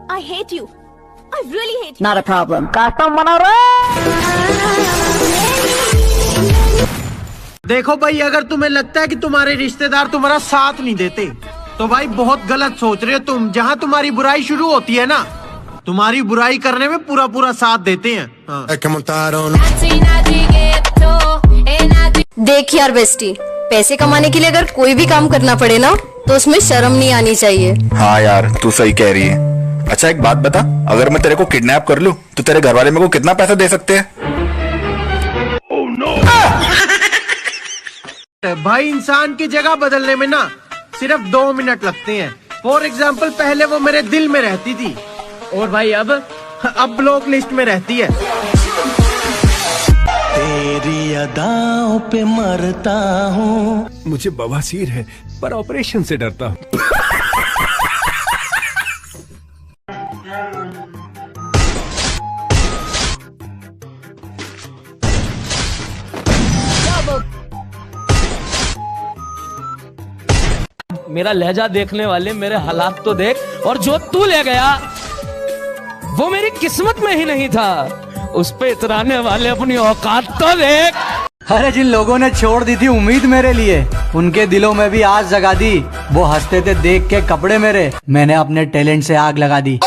I hate you. I really hate you. Not a problem. Custom बना देखो भाई, अगर तुम्हें लगता है कि तुम्हारे रिश्तेदार तुम्हारा साथ नहीं देते तो भाई बहुत गलत सोच रहे हो तुम। जहाँ तुम्हारी बुराई शुरू होती है ना, तुम्हारी बुराई करने में पूरा पूरा साथ देते हैं। हाँ। देख यार बेस्टी, पैसे कमाने के लिए अगर कोई भी काम करना पड़े ना तो उसमें शर्म नहीं आनी चाहिए। हाँ यार, तू सही कह रही है। अच्छा एक बात बता, अगर मैं तेरे को किडनैप कर लूं तो तेरे घर वाले मेरे को कितना पैसा दे सकते हैं? Oh, no. भाई इंसान की जगह बदलने में ना सिर्फ 2 मिनट लगते हैं। फॉर एग्जाम्पल, पहले वो मेरे दिल में रहती थी और भाई अब ब्लॉक लिस्ट में रहती है। तेरी अदाओं पे मरता हूँ। मुझे बवासीर है पर ऑपरेशन से डरता हूँ। मेरा लहजा देखने वाले मेरे हालात तो देख, और जो तू ले गया वो मेरी किस्मत में ही नहीं था। उस पे इतराने वाले अपनी औकात तो देख। अरे जिन लोगों ने छोड़ दी थी उम्मीद मेरे लिए, उनके दिलों में भी आग जगा दी। वो हंसते थे देख के कपड़े मेरे, मैंने अपने टैलेंट से आग लगा दी।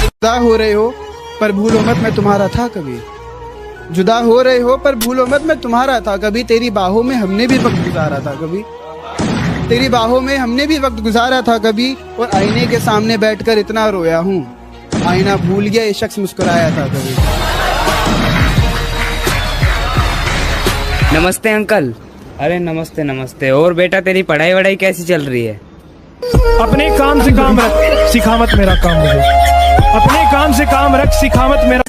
जुदा हो रहे हो पर भूलो मत मैं तुम्हारा था कभी। जुदा हो रहे हो पर भूलो मत मैं तुम्हारा था कभी। तेरी बाहों में हमने भी वक्त गुजारा था कभी। तेरी बाहों में हमने भी वक्त गुजारा था कभी। और आईने के सामने बैठकर इतना रोया हूँ, आईना भूल गया ये शख्स मुस्कुराया था कभी। नमस्ते अंकल। अरे नमस्ते नमस्ते। और बेटा तेरी पढ़ाई वढ़ाई कैसी चल रही है? अपने काम से काम रख, सिखावत मेरा काम मुझे। अपने काम से काम रख, सिखावत मेरा।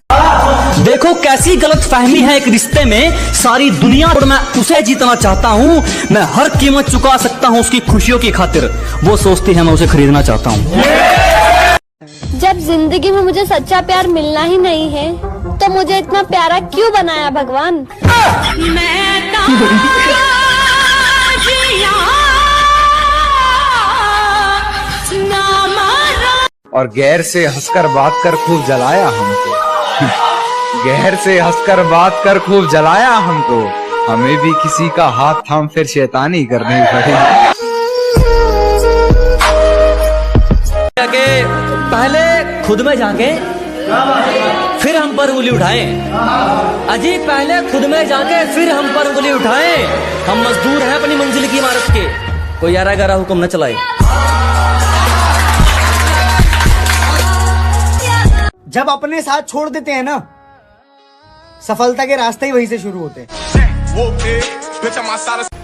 देखो कैसी गलत फहमी है एक रिश्ते में, सारी दुनिया पर मैं उसे जीतना चाहता हूँ। मैं हर कीमत चुका सकता हूँ उसकी खुशियों की खातिर। वो सोचती है मैं उसे खरीदना चाहता हूँ। जब जिंदगी में मुझे सच्चा प्यार मिलना ही नहीं है तो मुझे इतना प्यारा क्यों बनाया भगवान? और गैर से हंसकर बात कर खूब जलाया हमको। गैर से हंसकर बात कर खूब जलाया हमको। हमें भी किसी का हाथ थाम फिर शैतानी करनी पड़ी। पहले खुद में जाके फिर हम पर उंगली उठाएं। अजी पहले खुद में जाके फिर हम पर उंगली उठाएं। हम मजदूर हैं अपनी मंजिल की इमारत के, कोई यारा गरा हुक्म न चलाए। जब अपने साथ छोड़ देते हैं ना, सफलता के रास्ते ही वहीं से शुरू होते हैं।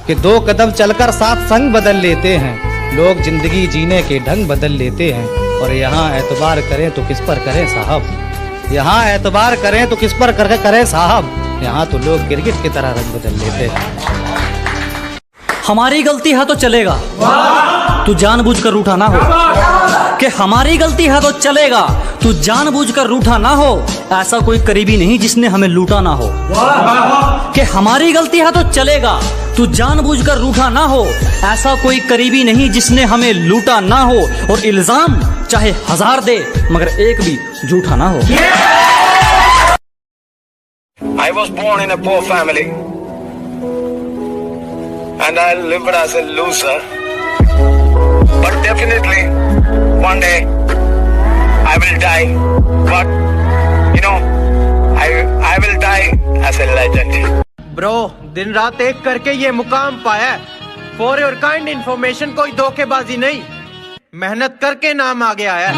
कि 2 कदम चलकर 7 संग बदल लेते हैं। लोग जिंदगी जीने के ढंग बदल लेते हैं। और यहाँ एतबार करें तो किस पर करें साहब। यहाँ एतबार करें तो किस पर करके करें साहब। यहाँ तो लोग गिरगिट की तरह रंग बदल लेते हैं। हमारी गलती है तो चलेगा, तू जानबूझकर रूठा ना हो। कि हमारी गलती है तो चलेगा, तू जानबूझकर रूठा ना हो। ऐसा कोई करीबी नहीं जिसने हमें लूटा ना हो। कि हमारी गलती है तो चलेगा, तू जानबूझकर रूठा ना हो। ऐसा कोई करीबी नहीं जिसने हमें लूटा ना हो। और इल्जाम चाहे 1000 दे मगर एक भी झूठा ना हो। I was born in a poor family and I lived as a loser. But definitely one day I will die. But you know, I will die as a legend. Bro, दिन रात एक करके ये मुकाम पाया। फॉर योर काइंड इन्फॉर्मेशन, कोई धोखेबाजी नहीं, मेहनत करके नाम आगे आया।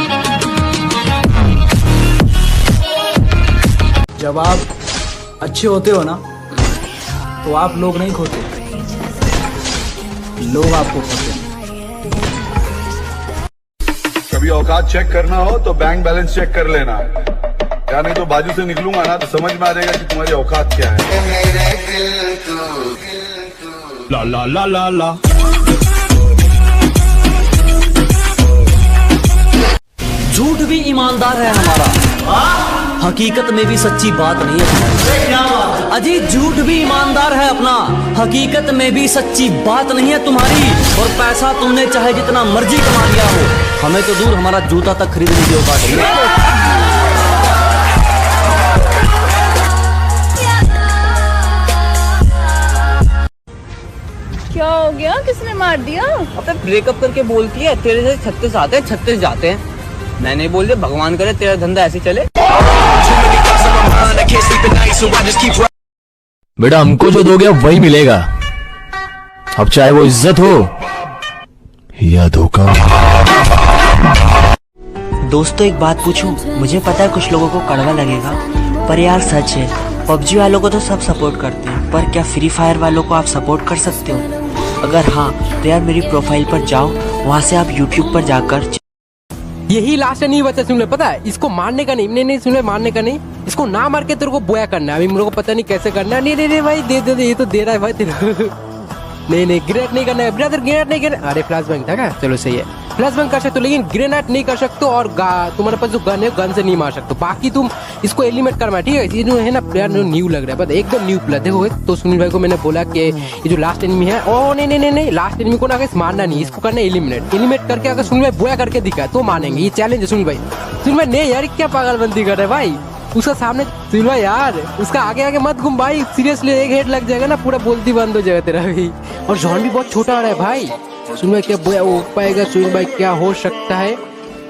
जब आप अच्छे होते हो ना तो आप लोग नहीं खोते, लोग आपको खोते हैं। कभी औकात चेक करना हो तो बैंक बैलेंस चेक कर लेना, या नहीं तो बाजू से निकलूंगा ना तो समझ में आ जाएगा कि तुम्हारी औकात क्या है। ला ला ला ला ला। झूठ भी ईमानदार है हमारा। हकीकत में भी सच्ची बात नहीं है। अजी झूठ भी ईमानदार है अपना, हकीकत में भी सच्ची बात नहीं है तुम्हारी। और पैसा तुमने चाहे जितना मर्जी कमा लिया हो, हमें तो दूर हमारा जूता तक खरीदने की औकात नहीं है। क्या हो गया? किसने मार दिया? अबे ब्रेकअप करके बोलती है तेरे से 36 आते हैं 36 जाते हैं। मैंने ही बोल दिया भगवान करे तेरा धंधा ऐसे चले। बेटा हमको जो दोगे अब वही मिलेगा, अब चाहे वो इज्जत हो या धोखा। दोस्तों एक बात पूछूं, मुझे पता है कुछ लोगों को कड़वा लगेगा, पर यार सच है, पबजी वालों को तो सब सपोर्ट करते हैं, पर क्या फ्री फायर वालों को आप सपोर्ट कर सकते हो? अगर हाँ तो यार मेरी प्रोफाइल पर जाओ, वहाँ से आप यूट्यूब पर जाकर यही लास्ट नहीं बचा। सुन ले, पता है इसको मारने का नहीं सुन ले, मारने का नहीं, इसको ना मार के तेरे को बोया करना है। अभी मेरे को पता नहीं कैसे करना है। नहीं भाई दे ये तो दे रहा है भाई तेरे नहीं ग्रेनेड नहीं करना है ब्रदर, ग्रेनेड नहीं करना। अरे फ्लैश बैंग था क्या? चलो सही है, फ्लैश बैंग कर सकते हो लेकिन ग्रेनेड नहीं कर सकते। और तुम्हारे पास जो गन है गन से नहीं मार सकते। बाकी तुम इसको एलिमिनेट करना, ठीक है? ये जो है ना प्लेयर न्यू लग रहा है, एकदम न्यू प्लेयर। देखो तो सुनील भाई को मैंने बोला कि ये जो लास्ट एनिमी है, ओ नहीं लास्ट एनिमी को ना मारना नहीं, इसको करना एलिमिनेट करके अगर सुनील भाई बोया करके दिखा तो मानेंगे। ये चैलेंज है सुनील भाई नहीं यार क्या पागलबंदी कर रहे भाई। उसका सामने सुनील भाई यार, उसका आगे मत घूम भाई, सीरियसली एक हेड लग जाएगा ना पूरा बोलती बंद हो जाएगा तेरा भी। और जॉन भी बहुत छोटा आ रहा है भाई। सुनील भाई क्या बोया हो पाएगा? सुनील भाई क्या हो सकता है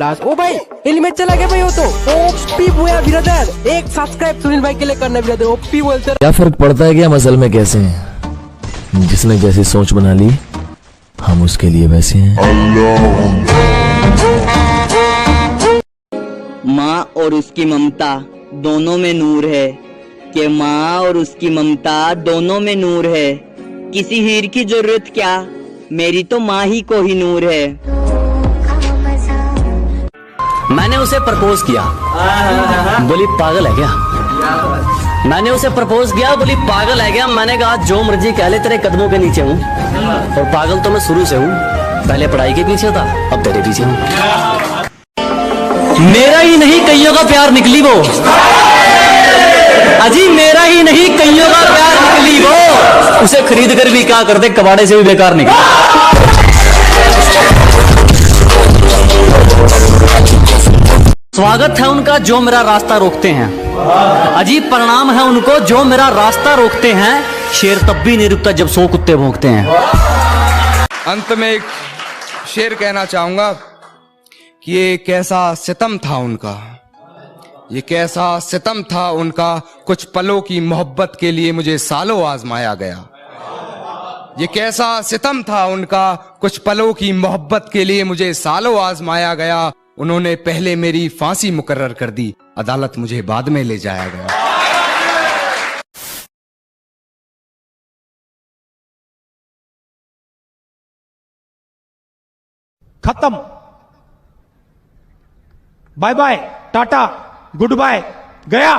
लास्ट? ओ भाई एलिमेंट चला गया भाई, वो तो ओपी बोया ब्रदर। एक सब्सक्राइब सुनील भाई के लिए करना ब्रदर, ओपी बोलते। क्या फर्क पड़ता है कि हम असल में कैसे हैं? जिसने जैसी सोच बना ली हम उसके लिए वैसे हैं। माँ और उसकी ममता दोनों में नूर है, कि माँ और उसकी ममता दोनों में नूर है। किसी हीर की जरूरत क्या, मेरी तो माँ ही को ही नूर है। मैंने उसे प्रपोज किया, बोली पागल है क्या? मैंने उसे प्रपोज किया, बोली पागल है क्या? मैंने कहा जो मर्जी कह ले, तेरे कदमों के नीचे हूँ। और पागल तो मैं शुरू से हूँ, पहले पढ़ाई के पीछे था, अब तेरे पीछे हूँ। मेरा ही नहीं कईयों का प्यार निकली वो, अजी मेरा ही नहीं कईयों का प्यार निकली वो। उसे खरीद कर भी क्या करते, कबाड़े से भी बेकार निकली। स्वागत है उनका जो मेरा रास्ता रोकते हैं, अजीब परिणाम है उनको जो मेरा रास्ता रोकते हैं। शेर तब भी नहीं रुकता जब 100 कुत्ते भौंकते हैं। अंत में एक शेर कहना चाहूंगा कि ये कैसा सितम था उनका, ये कैसा सितम था उनका, कुछ पलों की मोहब्बत के लिए मुझे सालों आजमाया गया। ये कैसा सितम था उनका, कुछ पलों की मोहब्बत के लिए मुझे सालों आजमाया गया। उन्होंने पहले मेरी फांसी मुकर्रर कर दी, अदालत मुझे बाद में ले जाया गया। खत्म, bye bye, tata, good bye, गया।